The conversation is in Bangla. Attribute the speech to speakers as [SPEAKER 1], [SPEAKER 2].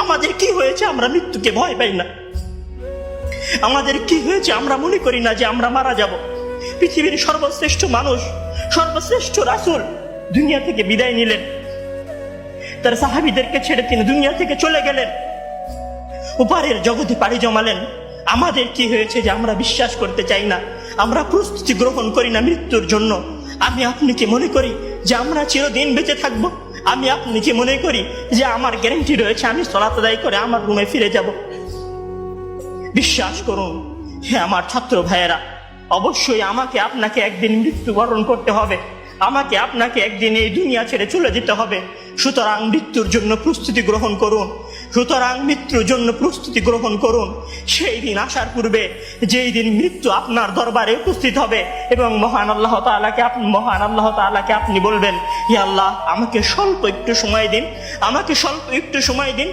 [SPEAKER 1] আমাদের কি হয়েছে আমরা মৃত্যুকে ভয় পাই না? আমাদের কি হয়েছে আমরা মনে করি না যে আমরা মারা যাব? পৃথিবীর সর্বশ্রেষ্ঠ মানুষ, সর্বশ্রেষ্ঠ রাসূল দুনিয়া থেকে বিদায় নিলেন, তার সাহাবীদেরকে ছেড়ে তিনি দুনিয়া থেকে চলে গেলেন, উপরের জগতে পাড়ি জমালেন। আমাদের কি হয়েছে যে আমরা বিশ্বাস করতে চাই না, আমরা প্রস্তুতি গ্রহণ করি না মৃত্যুর জন্য? আমি আপনি কি মনে করি যে আমরা চিরদিন বেঁচে থাকবো? আমি আপনি কি মনে করি যে আমার গ্যারান্টি রয়েছে আমি সালাত আদায় করে আমার রুমে ফিরে যাব? বিশ্বাস করুন হে আমার ছাত্র ভাইয়েরা, অবশ্যই আমাকে আপনাকে একদিন মৃত্যুবরণ করতে হবে, আমাকে আপনাকে একদিন এই দুনিয়া ছেড়ে চলে যেতে হবে। সুতরাং মৃত্যুর জন্য প্রস্তুতি গ্রহণ করুন, সুতরাং মৃত্যুর জন্য প্রস্তুতি গ্রহণ করুন। সেই দিন আসার পূর্বে, যেই দিন মৃত্যু আপনার দরবারে উপস্থিত হবে এবং মহান আল্লাহ তাআলাকে আপনি বলবেন, হে আল্লাহ, আমাকে স্বল্প একটু সময় দিন, আমাকে স্বল্প একটু সময় দিন।